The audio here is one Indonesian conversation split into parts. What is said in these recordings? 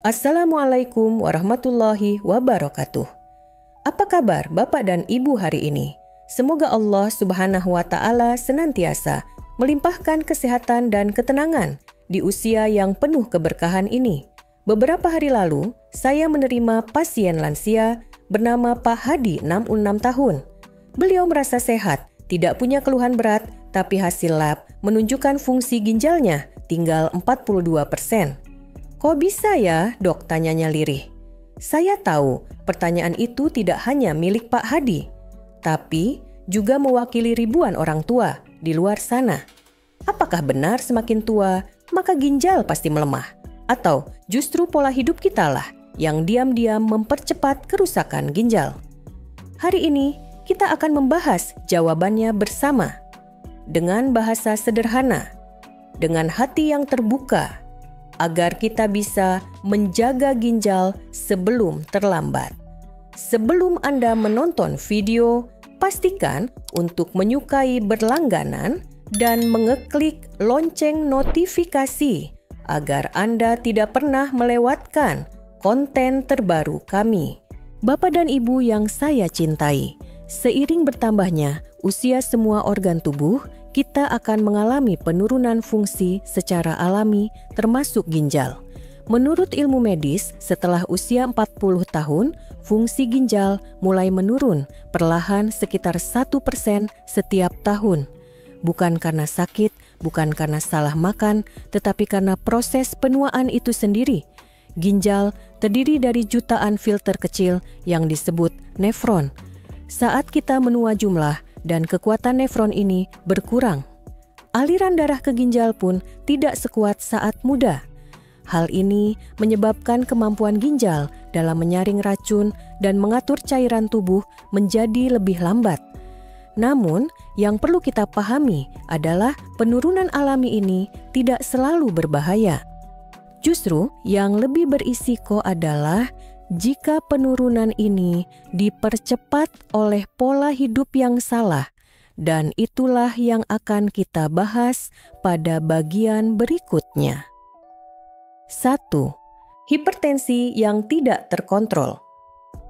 Assalamualaikum warahmatullahi wabarakatuh. Apa kabar Bapak dan Ibu hari ini? Semoga Allah Subhanahu wa Ta'ala senantiasa melimpahkan kesehatan dan ketenangan di usia yang penuh keberkahan ini. Beberapa hari lalu, saya menerima pasien lansia bernama Pak Hadi, 66 tahun. Beliau merasa sehat, tidak punya keluhan berat, tapi hasil lab menunjukkan fungsi ginjalnya tinggal 42%. Kok bisa ya, dok? Tanyanya lirih. Saya tahu pertanyaan itu tidak hanya milik Pak Hadi, tapi juga mewakili ribuan orang tua di luar sana. Apakah benar semakin tua, maka ginjal pasti melemah? Atau justru pola hidup kita lah yang diam-diam mempercepat kerusakan ginjal? Hari ini kita akan membahas jawabannya bersama. Dengan bahasa sederhana, dengan hati yang terbuka, agar kita bisa menjaga ginjal sebelum terlambat. Sebelum Anda menonton video, pastikan untuk menyukai berlangganan dan mengeklik lonceng notifikasi agar Anda tidak pernah melewatkan konten terbaru kami. Bapak dan Ibu yang saya cintai, seiring bertambahnya usia semua organ tubuh, kita akan mengalami penurunan fungsi secara alami termasuk ginjal. Menurut ilmu medis, setelah usia 40 tahun, fungsi ginjal mulai menurun perlahan sekitar 1% setiap tahun. Bukan karena sakit, bukan karena salah makan, tetapi karena proses penuaan itu sendiri. Ginjal terdiri dari jutaan filter kecil yang disebut nefron. Saat kita menua jumlah dan kekuatan nefron ini berkurang, aliran darah ke ginjal pun tidak sekuat saat muda. Hal ini menyebabkan kemampuan ginjal dalam menyaring racun dan mengatur cairan tubuh menjadi lebih lambat. Namun, yang perlu kita pahami adalah penurunan alami ini tidak selalu berbahaya. Justru yang lebih berisiko adalah jika penurunan ini dipercepat oleh pola hidup yang salah, dan itulah yang akan kita bahas pada bagian berikutnya. 1. Hipertensi yang tidak terkontrol.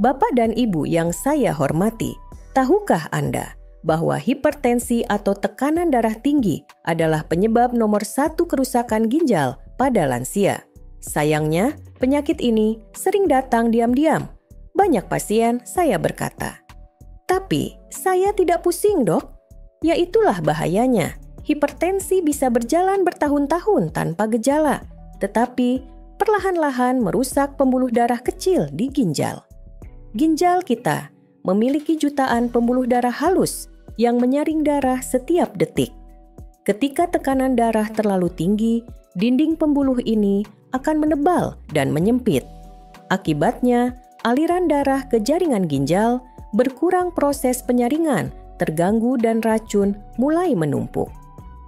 Bapak dan Ibu yang saya hormati, tahukah Anda bahwa hipertensi atau tekanan darah tinggi adalah penyebab nomor 1 kerusakan ginjal pada lansia? Sayangnya, penyakit ini sering datang diam-diam. Banyak pasien saya berkata, "Tapi saya tidak pusing, dok." Ya itulah bahayanya. Hipertensi bisa berjalan bertahun-tahun tanpa gejala, tetapi perlahan-lahan merusak pembuluh darah kecil di ginjal. Ginjal kita memiliki jutaan pembuluh darah halus yang menyaring darah setiap detik. Ketika tekanan darah terlalu tinggi, dinding pembuluh ini akan menebal dan menyempit. Akibatnya, aliran darah ke jaringan ginjal berkurang, proses penyaringan terganggu dan racun mulai menumpuk.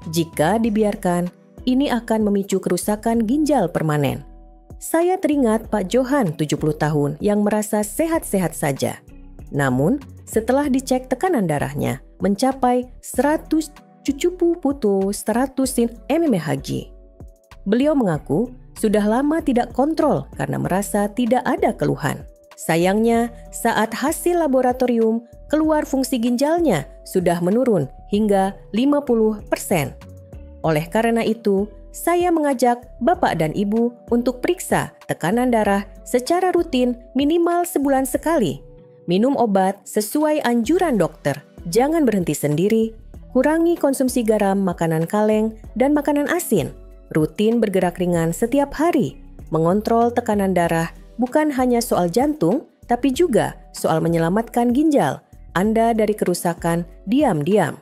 Jika dibiarkan, ini akan memicu kerusakan ginjal permanen. Saya teringat Pak Johan, 70 tahun, yang merasa sehat-sehat saja. Namun, setelah dicek tekanan darahnya mencapai 100 mmHg. Beliau mengaku sudah lama tidak kontrol karena merasa tidak ada keluhan. Sayangnya, saat hasil laboratorium keluar, fungsi ginjalnya sudah menurun hingga 50%. Oleh karena itu, saya mengajak Bapak dan Ibu untuk periksa tekanan darah secara rutin minimal sebulan sekali. Minum obat sesuai anjuran dokter. Jangan berhenti sendiri. Kurangi konsumsi garam, makanan kaleng, dan makanan asin. Rutin bergerak ringan setiap hari. Mengontrol tekanan darah bukan hanya soal jantung, tapi juga soal menyelamatkan ginjal Anda dari kerusakan diam-diam.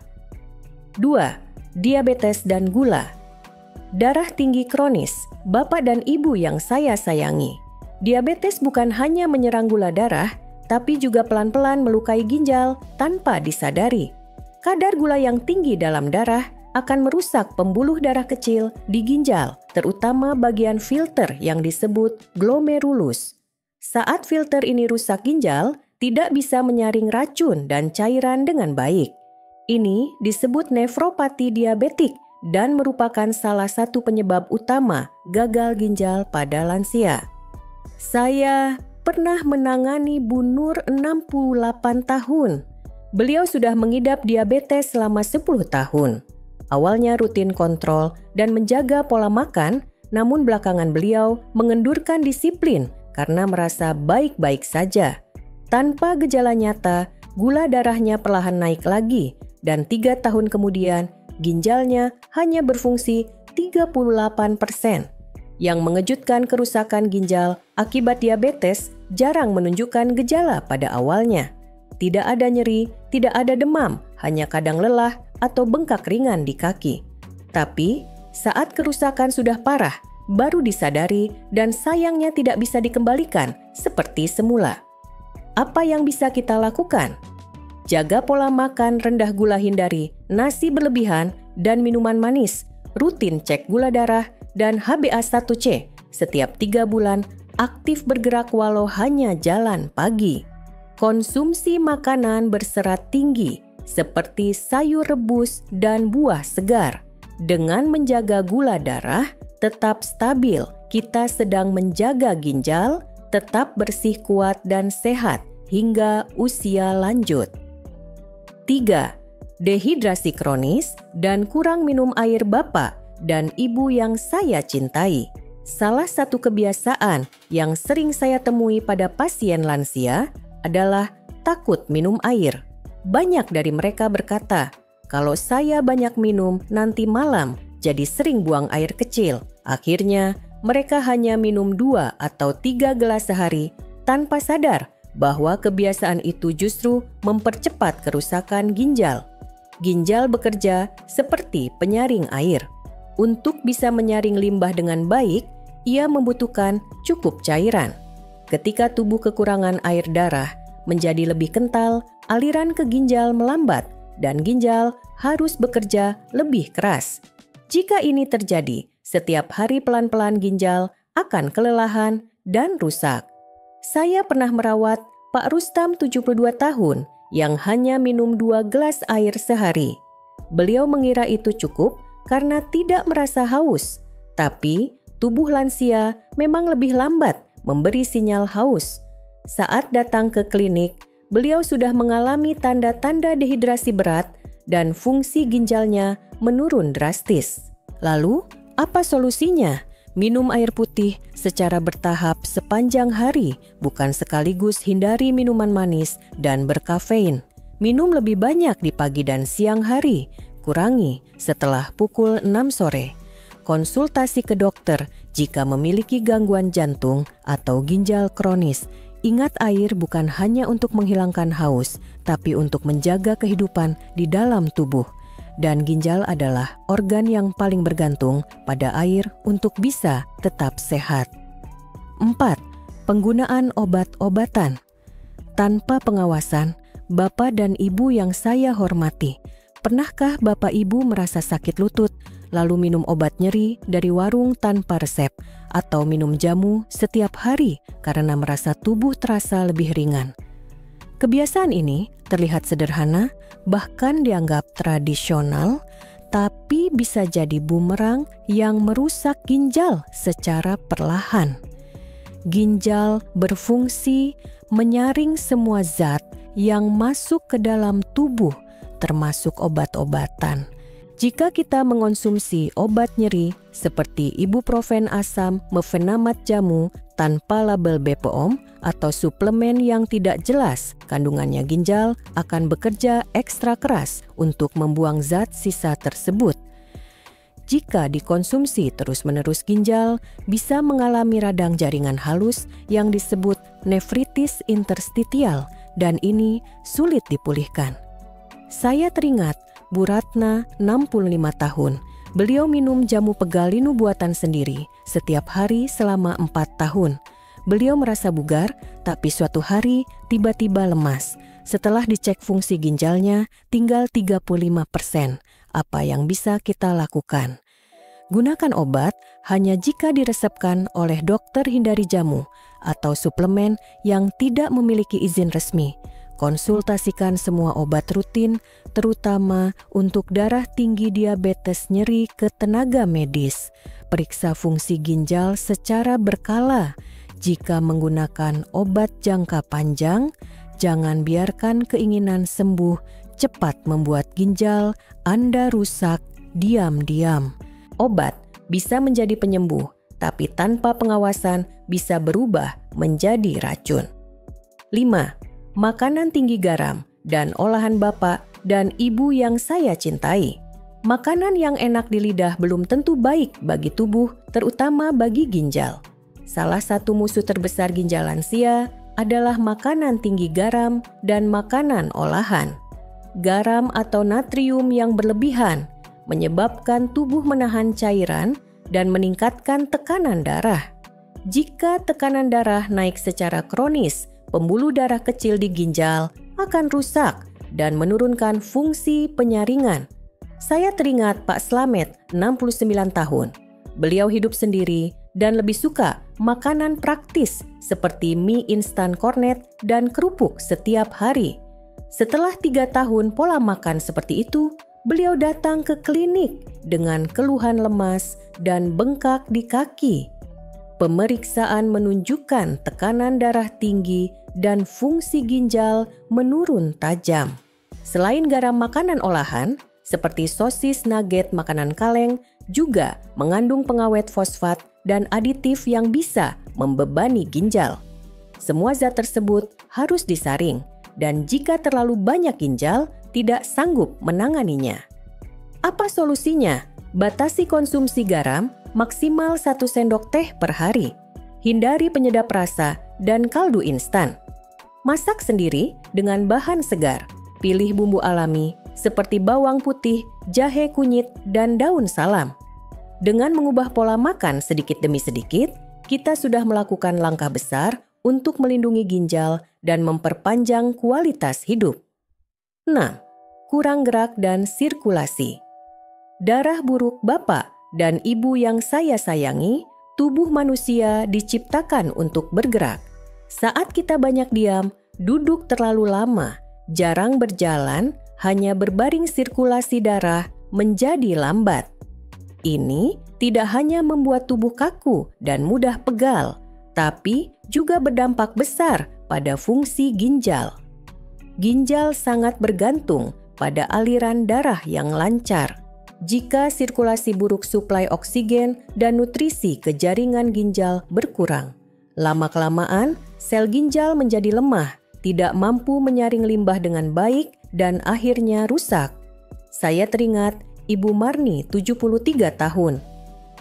2. Diabetes dan gula. Darah tinggi kronis, Bapak dan Ibu yang saya sayangi. Diabetes bukan hanya menyerang gula darah, tapi juga pelan-pelan melukai ginjal tanpa disadari. Kadar gula yang tinggi dalam darah akan merusak pembuluh darah kecil di ginjal, terutama bagian filter yang disebut glomerulus. Saat filter ini rusak, ginjal tidak bisa menyaring racun dan cairan dengan baik. Ini disebut nefropati diabetik dan merupakan salah satu penyebab utama gagal ginjal pada lansia. Saya pernah menangani Bu Nur 68 tahun. Beliau sudah mengidap diabetes selama 10 tahun. Awalnya rutin kontrol dan menjaga pola makan, namun belakangan beliau mengendurkan disiplin karena merasa baik-baik saja. Tanpa gejala nyata, gula darahnya perlahan naik lagi dan 3 tahun kemudian ginjalnya hanya berfungsi 38%. Yang mengejutkan, kerusakan ginjal akibat diabetes jarang menunjukkan gejala pada awalnya. Tidak ada nyeri, tidak ada demam, hanya kadang lelah atau bengkak ringan di kaki. Tapi saat kerusakan sudah parah, baru disadari dan sayangnya tidak bisa dikembalikan seperti semula. Apa yang bisa kita lakukan? Jaga pola makan rendah gula, hindari nasi berlebihan dan minuman manis. Rutin cek gula darah dan HbA1c setiap 3 bulan, aktif bergerak walau hanya jalan pagi. Konsumsi makanan berserat tinggi seperti sayur rebus dan buah segar. Dengan menjaga gula darah tetap stabil, kita sedang menjaga ginjal tetap bersih, kuat, dan sehat hingga usia lanjut. 3. Dehidrasi kronis dan kurang minum air bapak dan ibu yang saya cintai. Salah satu kebiasaan yang sering saya temui pada pasien lansia adalah takut minum air. Banyak dari mereka berkata, kalau saya banyak minum nanti malam jadi sering buang air kecil. Akhirnya mereka hanya minum 2 atau 3 gelas sehari tanpa sadar bahwa kebiasaan itu justru mempercepat kerusakan ginjal. Ginjal bekerja seperti penyaring air. Untuk bisa menyaring limbah dengan baik, ia membutuhkan cukup cairan. Ketika tubuh kekurangan air darah menjadi lebih kental, aliran ke ginjal melambat dan ginjal harus bekerja lebih keras. Jika ini terjadi, setiap hari pelan-pelan ginjal akan kelelahan dan rusak. Saya pernah merawat Pak Rustam 72 tahun yang hanya minum 2 gelas air sehari. Beliau mengira itu cukup karena tidak merasa haus, tapi tubuh lansia memang lebih lambat memberi sinyal haus. Saat datang ke klinik, beliau sudah mengalami tanda-tanda dehidrasi berat dan fungsi ginjalnya menurun drastis. Lalu, apa solusinya? Minum air putih secara bertahap sepanjang hari, bukan sekaligus hindari minuman manis dan berkafein. Minum lebih banyak di pagi dan siang hari, kurangi setelah pukul 6 sore. Konsultasi ke dokter jika memiliki gangguan jantung atau ginjal kronis. Ingat, air bukan hanya untuk menghilangkan haus, tapi untuk menjaga kehidupan di dalam tubuh. Dan ginjal adalah organ yang paling bergantung pada air untuk bisa tetap sehat. 4. Penggunaan obat-obatan. Tanpa pengawasan, Bapak dan Ibu yang saya hormati, pernahkah Bapak Ibu merasa sakit lutut, lalu minum obat nyeri dari warung tanpa resep, atau minum jamu setiap hari karena merasa tubuh terasa lebih ringan? Kebiasaan ini terlihat sederhana, bahkan dianggap tradisional, tapi bisa jadi bumerang yang merusak ginjal secara perlahan. Ginjal berfungsi menyaring semua zat yang masuk ke dalam tubuh, termasuk obat-obatan. Jika kita mengonsumsi obat nyeri seperti ibuprofen asam, mefenamat jamu tanpa label BPOM atau suplemen yang tidak jelas kandungannya, ginjal akan bekerja ekstra keras untuk membuang zat sisa tersebut. Jika dikonsumsi terus-menerus, ginjal bisa mengalami radang jaringan halus yang disebut nefritis interstitial dan ini sulit dipulihkan. Saya teringat Bu Ratna, 65 tahun. Beliau minum jamu pegalinu buatan sendiri setiap hari selama 4 tahun. Beliau merasa bugar, tapi suatu hari tiba-tiba lemas. Setelah dicek fungsi ginjalnya, tinggal 35%. Apa yang bisa kita lakukan? Gunakan obat hanya jika diresepkan oleh dokter, hindari jamu atau suplemen yang tidak memiliki izin resmi. Konsultasikan semua obat rutin, terutama untuk darah tinggi, diabetes, nyeri, ke tenaga medis. Periksa fungsi ginjal secara berkala. Jika menggunakan obat jangka panjang, jangan biarkan keinginan sembuh cepat membuat ginjal Anda rusak diam-diam. Obat bisa menjadi penyembuh, tapi tanpa pengawasan bisa berubah menjadi racun. 5. Makanan tinggi garam dan olahan bapak dan ibu yang saya cintai. Makanan yang enak di lidah belum tentu baik bagi tubuh, terutama bagi ginjal. Salah satu musuh terbesar ginjal lansia adalah makanan tinggi garam dan makanan olahan. Garam atau natrium yang berlebihan menyebabkan tubuh menahan cairan dan meningkatkan tekanan darah. Jika tekanan darah naik secara kronis, pembuluh darah kecil di ginjal akan rusak dan menurunkan fungsi penyaringan. Saya teringat Pak Slamet, 69 tahun. Beliau hidup sendiri dan lebih suka makanan praktis seperti mie instan kornet dan kerupuk setiap hari. Setelah 3 tahun pola makan seperti itu, beliau datang ke klinik dengan keluhan lemas dan bengkak di kaki. Pemeriksaan menunjukkan tekanan darah tinggi dan fungsi ginjal menurun tajam. Selain garam, makanan olahan seperti sosis, nugget, makanan kaleng juga mengandung pengawet fosfat dan aditif yang bisa membebani ginjal. Semua zat tersebut harus disaring, dan jika terlalu banyak ginjal tidak sanggup menanganinya. Apa solusinya? Batasi konsumsi garam maksimal 1 sendok teh per hari. Hindari penyedap rasa dan kaldu instan. Masak sendiri dengan bahan segar. Pilih bumbu alami seperti bawang putih, jahe kunyit, dan daun salam. Dengan mengubah pola makan sedikit demi sedikit, kita sudah melakukan langkah besar untuk melindungi ginjal dan memperpanjang kualitas hidup. 6. Kurang gerak dan sirkulasi. Darah buruk Bapak dan Ibu yang saya sayangi, tubuh manusia diciptakan untuk bergerak. Saat kita banyak diam, duduk terlalu lama, jarang berjalan, hanya berbaring, sirkulasi darah menjadi lambat. Ini tidak hanya membuat tubuh kaku dan mudah pegal, tapi juga berdampak besar pada fungsi ginjal. Ginjal sangat bergantung pada aliran darah yang lancar. Jika sirkulasi buruk, suplai oksigen dan nutrisi ke jaringan ginjal berkurang. Lama-kelamaan, sel ginjal menjadi lemah, tidak mampu menyaring limbah dengan baik, dan akhirnya rusak. Saya teringat Ibu Marni, 73 tahun.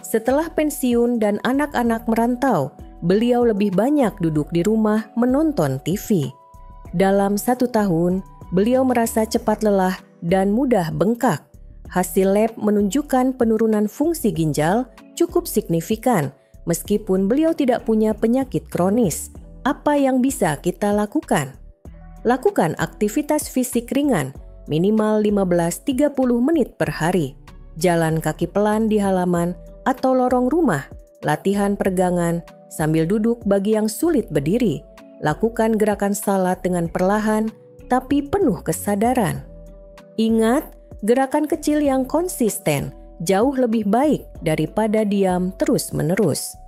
Setelah pensiun dan anak-anak merantau, beliau lebih banyak duduk di rumah menonton TV. Dalam 1 tahun, beliau merasa cepat lelah dan mudah bengkak. Hasil lab menunjukkan penurunan fungsi ginjal cukup signifikan, meskipun beliau tidak punya penyakit kronis. Apa yang bisa kita lakukan? Lakukan aktivitas fisik ringan, minimal 15-30 menit per hari. Jalan kaki pelan di halaman atau lorong rumah, latihan peregangan sambil duduk bagi yang sulit berdiri. Lakukan gerakan salat dengan perlahan tapi penuh kesadaran. Ingat, gerakan kecil yang konsisten jauh lebih baik daripada diam terus-menerus.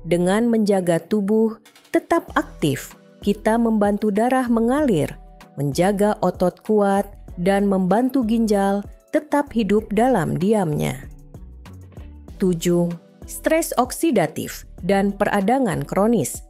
Dengan menjaga tubuh tetap aktif, kita membantu darah mengalir, menjaga otot kuat, dan membantu ginjal tetap hidup dalam diamnya. 7. Stres oksidatif dan peradangan kronis.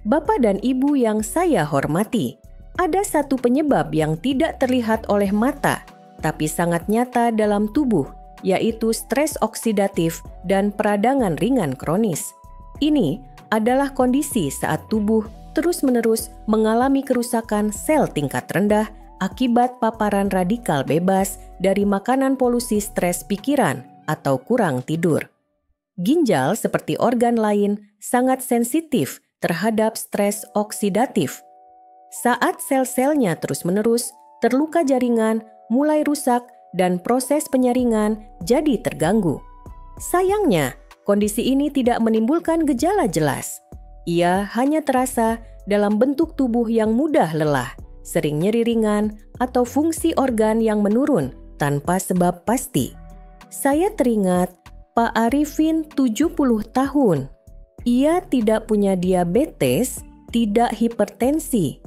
Bapak dan Ibu yang saya hormati, ada satu penyebab yang tidak terlihat oleh mata, tapi sangat nyata dalam tubuh, yaitu stres oksidatif dan peradangan ringan kronis. Ini adalah kondisi saat tubuh terus-menerus mengalami kerusakan sel tingkat rendah akibat paparan radikal bebas dari makanan, polusi, stres pikiran, atau kurang tidur. Ginjal seperti organ lain sangat sensitif terhadap stres oksidatif. Saat sel-selnya terus-menerus terluka, jaringan mulai rusak dan proses penyaringan jadi terganggu. Sayangnya, kondisi ini tidak menimbulkan gejala jelas. Ia hanya terasa dalam bentuk tubuh yang mudah lelah, sering nyeri ringan, atau fungsi organ yang menurun tanpa sebab pasti. Saya teringat Pak Arifin, 70 tahun. Ia tidak punya diabetes, tidak hipertensi,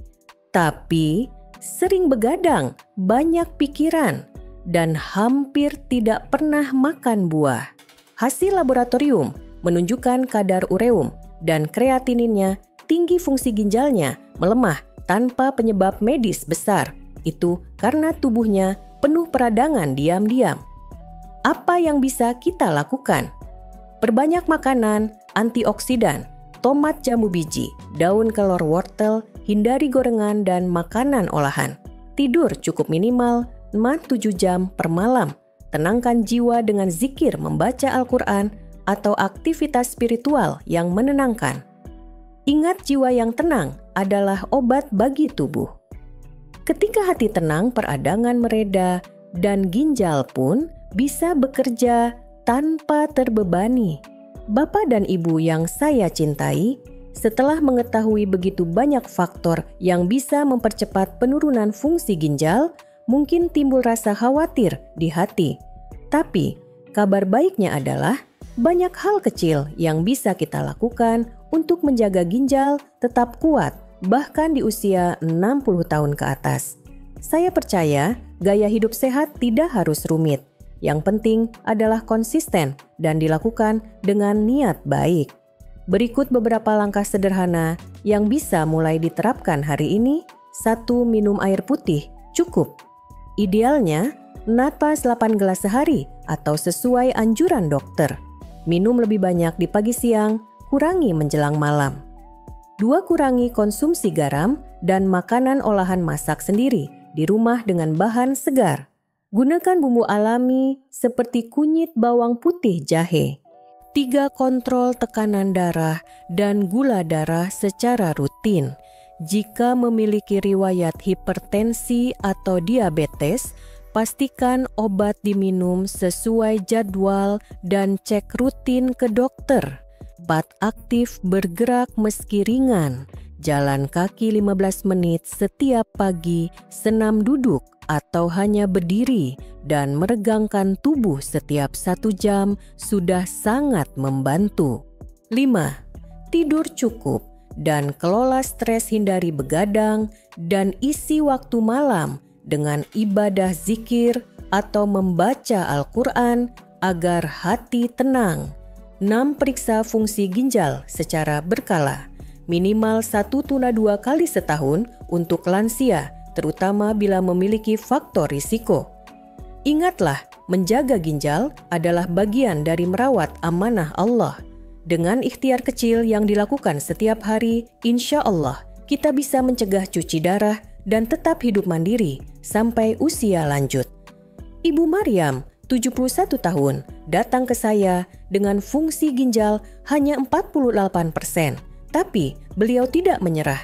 tapi sering begadang, banyak pikiran, dan hampir tidak pernah makan buah. Hasil laboratorium menunjukkan kadar ureum dan kreatininnya tinggi, fungsi ginjalnya melemah tanpa penyebab medis besar. Itu karena tubuhnya penuh peradangan diam-diam. Apa yang bisa kita lakukan? Perbanyak makanan antioksidan, tomat jambu biji, daun kelor wortel, hindari gorengan dan makanan olahan. Tidur cukup minimal 6-7 jam per malam. Tenangkan jiwa dengan zikir, membaca Al-Quran, atau aktivitas spiritual yang menenangkan. Ingat, jiwa yang tenang adalah obat bagi tubuh. Ketika hati tenang, peradangan mereda, dan ginjal pun bisa bekerja tanpa terbebani. Bapak dan Ibu yang saya cintai, setelah mengetahui begitu banyak faktor yang bisa mempercepat penurunan fungsi ginjal, mungkin timbul rasa khawatir di hati. Tapi, kabar baiknya adalah banyak hal kecil yang bisa kita lakukan untuk menjaga ginjal tetap kuat, bahkan di usia 60 tahun ke atas. Saya percaya gaya hidup sehat tidak harus rumit. Yang penting adalah konsisten dan dilakukan dengan niat baik. Berikut beberapa langkah sederhana yang bisa mulai diterapkan hari ini. 1. Minum air putih cukup. Idealnya, napas 8 gelas sehari atau sesuai anjuran dokter. Minum lebih banyak di pagi siang, kurangi menjelang malam. 2. Kurangi konsumsi garam dan makanan olahan masak sendiri di rumah dengan bahan segar. Gunakan bumbu alami seperti kunyit, bawang putih, jahe. 3. Kontrol tekanan darah dan gula darah secara rutin. Jika memiliki riwayat hipertensi atau diabetes, pastikan obat diminum sesuai jadwal dan cek rutin ke dokter. 4. Aktif bergerak meski ringan. Jalan kaki 15 menit setiap pagi, senam duduk atau hanya berdiri, dan meregangkan tubuh setiap 1 jam sudah sangat membantu. 5. Tidur cukup dan kelola stres, hindari begadang dan isi waktu malam dengan ibadah zikir atau membaca Al-Quran agar hati tenang. 6. Periksa fungsi ginjal secara berkala, minimal 1-2 kali setahun untuk lansia, terutama bila memiliki faktor risiko. Ingatlah, menjaga ginjal adalah bagian dari merawat amanah Allah. Dengan ikhtiar kecil yang dilakukan setiap hari, insya Allah kita bisa mencegah cuci darah dan tetap hidup mandiri sampai usia lanjut. Ibu Maryam, 71 tahun, datang ke saya dengan fungsi ginjal hanya 48%, tapi beliau tidak menyerah.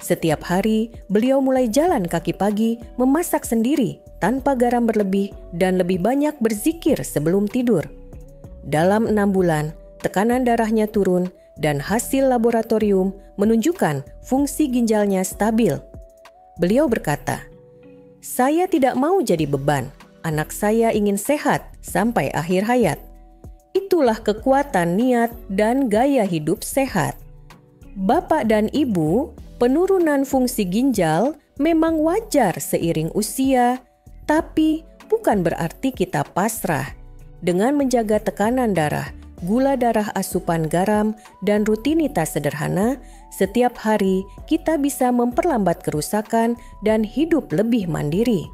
Setiap hari, beliau mulai jalan kaki pagi, memasak sendiri, tanpa garam berlebih, dan lebih banyak berzikir sebelum tidur. Dalam 6 bulan, tekanan darahnya turun, dan hasil laboratorium menunjukkan fungsi ginjalnya stabil. Beliau berkata, "Saya tidak mau jadi beban. Anak saya ingin sehat sampai akhir hayat." Itulah kekuatan niat dan gaya hidup sehat. Bapak dan Ibu, penurunan fungsi ginjal memang wajar seiring usia, tapi bukan berarti kita pasrah. Dengan menjaga tekanan darah, gula darah, asupan garam, dan rutinitas sederhana, setiap hari kita bisa memperlambat kerusakan dan hidup lebih mandiri.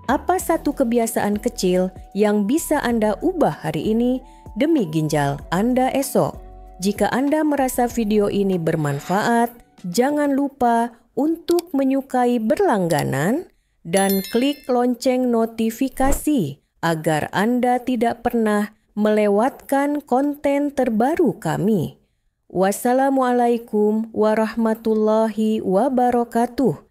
Apa satu kebiasaan kecil yang bisa Anda ubah hari ini demi ginjal Anda esok? Jika Anda merasa video ini bermanfaat, jangan lupa untuk menyukai berlangganan dan klik lonceng notifikasi agar Anda tidak pernah melewatkan konten terbaru kami. Wassalamualaikum warahmatullahi wabarakatuh.